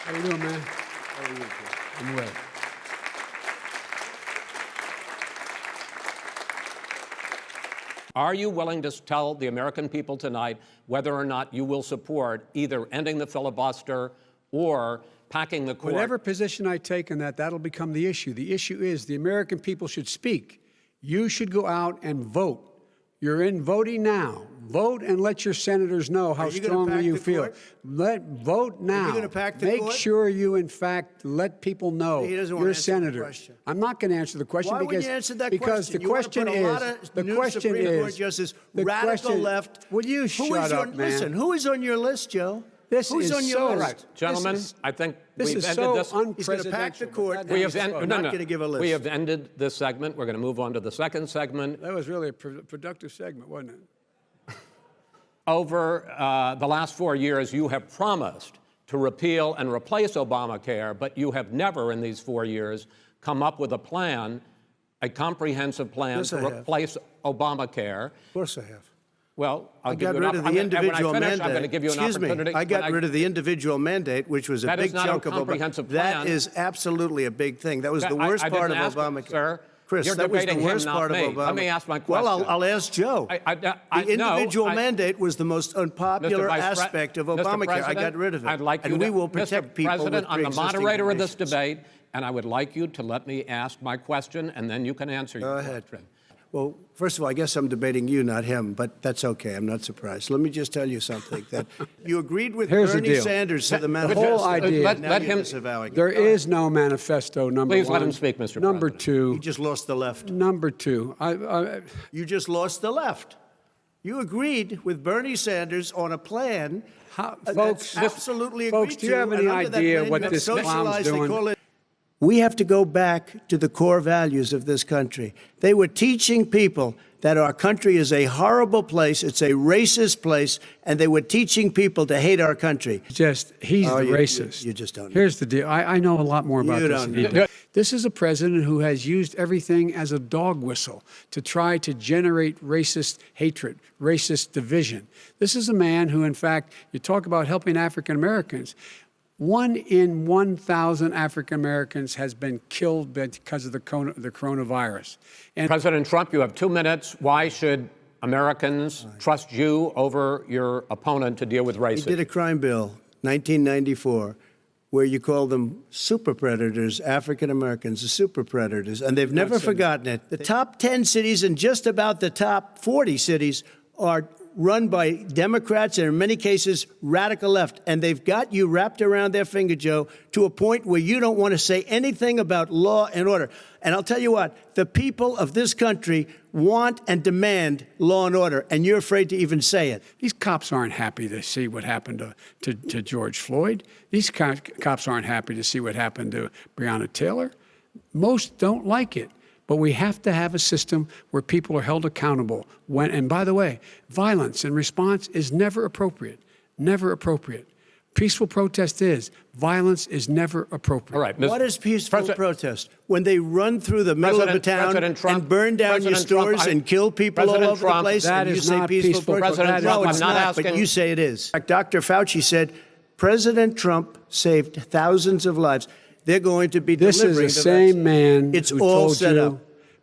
How you doing, man? How are you? I'm well. Are you willing to tell the American people tonight whether or not you will support either ending the filibuster or packing the court? Whatever position I take on that, that'll become the issue. The issue is the American people should speak. You should go out and vote. You're in voting now. Vote and let your senators know how strongly you feel. Vote now. Are you going to pack the Make court? sure you, in fact, let people know He doesn't want you're a to answer the senator. question. I'm not going to answer the question Why because wouldn't you answer that because question? the question you want to put is a lot the of new question Supreme Court is justice, the radical question, left. Will you shut up, man? Listen, who is on your list, Joe? This Who's is on your so list? Right. Gentlemen, I think This we've is ended so this. He's going to pack the unprecedented. court. We have We're not going to give a list. We have ended this segment. We're going to move on to the second segment. That was really a productive segment, wasn't it? Over the last 4 years, you have promised to repeal and replace Obamacare, but you have never in these 4 years come up with a plan, a comprehensive plan Yes, to I have. replace Obamacare. Of course I have. Well, I'll I give got you rid of the individual when I finish, mandate. I'm going to give you an Excuse opportunity. me. I got rid of the individual mandate, which was a That is big not a chunk of comprehensive Obamacare. That plan. is absolutely a big thing. That was the I worst part of didn't ask, Obamacare. Sir. Chris, You're that was the debating him, worst not part me. of Obamacare. Let me ask my question. Well, I'll ask Joe. The individual mandate was the most unpopular aspect of Obamacare. I got rid of it. I'd like you and we to, will protect Mr. people President, with I'm the pre-existing moderator of this conditions. debate, and I would like you to let me ask my question, and then you can answer your ahead. question. Well, first of all, I guess I'm debating you, not him, but that's okay. I'm not surprised. Let me just tell you something, that you agreed with Here's the Bernie deal. Sanders to the The manifesto. whole idea. Let him. There is no manifesto, number Please one. let him speak, Mr. Number President. two. You just lost the left. Number two. You just lost the left. You agreed with Bernie Sanders on a plan Folks, that's absolutely folks, agreed do you have to, any and under that idea plan, what you have this clown's socialized, they doing? call it. We have to go back to the core values of this country. They were teaching people that our country is a horrible place, it's a racist place, and they were teaching people to hate our country. he's the racist. You just don't know. Here's the deal. I know a lot more about You this don't than he know. does. This is a president who has used everything as a dog whistle to try to generate racist hatred, racist division. This is a man who, in fact, you talk about helping African Americans. 1 in 1,000 African Americans has been killed because of the coronavirus. And President Trump, you have 2 minutes. Why should Americans trust you over your opponent to deal with He racism? did a crime bill, 1994, where you call them super predators, African Americans, the super predators, and they've never forgotten it. The top 10 cities and just about the top 40 cities are run by Democrats and in many cases radical left, and they've got you wrapped around their finger, Joe, to a point where you don't want to say anything about law and order. And I'll tell you what, the people of this country want and demand law and order, and you're afraid to even say it. these cops aren't happy to see what happened to George Floyd. These cops aren't happy to see what happened to Breonna Taylor. Most don't like it. But we have to have a system where people are held accountable. And by the way, violence in response is never appropriate. Never appropriate. Peaceful protest is. Violence is never appropriate. All right. What is peaceful protest? When they run through the middle of a town and burn down your stores and kill people all over the place, that and you is say not peaceful peaceful protest? President No, Trump, it's I'm not not, but asking- you say it is. Dr. Fauci said President Trump saved thousands of lives. They're going to be This is delivering the same vaccine. man It's who all told set you up.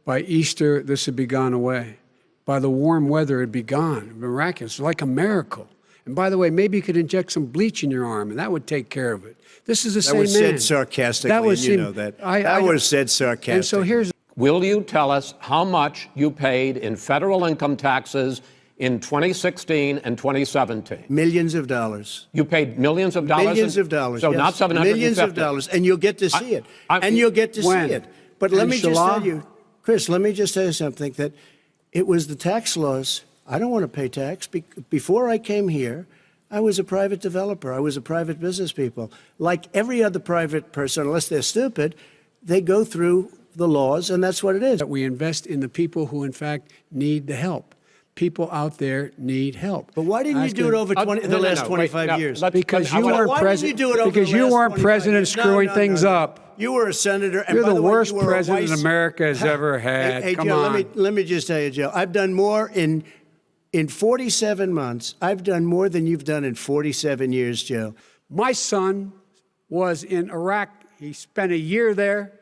by Easter this would be gone away. By the warm weather, it'd be gone. Miraculous, like a miracle. And by the way, maybe you could inject some bleach in your arm, and that would take care of it. This is the same man. That was said sarcastically, and you know that. That was said sarcastically. And so here's Will you tell us how much you paid in federal income taxes in 2016 and 2017? Millions of dollars. You paid millions of dollars? Millions of dollars. So yes. not 750? Millions of dollars. And you'll get to see it. And you'll get to When? see it. But let me just Inshallah? tell you, Chris, let me just tell you something, that it was the tax laws. I don't want to pay tax. Before I came here, I was a private developer. I was a private business people. Like every other private person, unless they're stupid, they go through the laws, and that's what it is. that we invest in the people who, in fact, need the help. People out there need help. But why didn't you do it over the last 25 years? Because you weren't Why didn't you do it over because the you last weren't 25 president years? screwing No, things up. You were a senator. And You're by the way, worst you were a president vice- America has ever had. Hey, Come Joe, on. let me just tell you, Joe, I've done more in 47 months. I've done more than you've done in 47 years, Joe. My son was in Iraq. He spent a year there.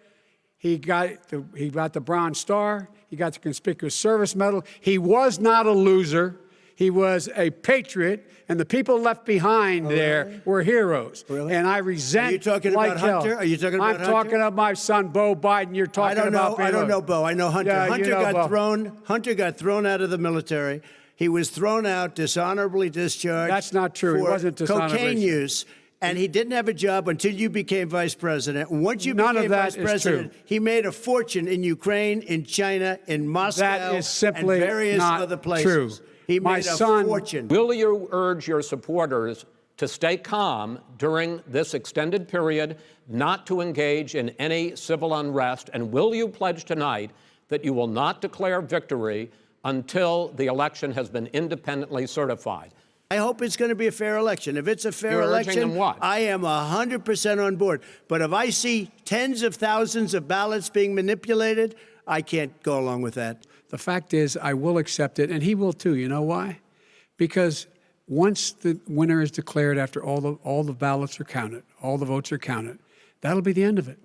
He got the Bronze Star. He got the Conspicuous Service Medal. He was not a loser. He was a patriot, and the people left behind there were heroes. Really? And I resent. Are you talking like about hell. Hunter? Are you talking about Hunter? I'm talking about my son, Beau Biden. You're talking about. I don't know Beau. I know Hunter. Yeah, Hunter you know got Beau. Hunter got thrown out of the military. He was thrown out, dishonorably discharged. That's not true. He For wasn't dishonorably cocaine use. And he didn't have a job until you became vice president. And once you None of became that vice is president, true. he made a fortune in Ukraine, in China, in Moscow, That is simply and various not other places. true. He My made a son- fortune. Will you urge your supporters to stay calm during this extended period, not to engage in any civil unrest? And will you pledge tonight that you will not declare victory until the election has been independently certified? I hope it's going to be a fair election. If it's a fair You're urging election, them what? I am 100% on board. But if I see tens of thousands of ballots being manipulated, I can't go along with that. The fact is, I will accept it, and he will too. You know why? Because once the winner is declared, after all the ballots are counted, all the votes are counted, that'll be the end of it.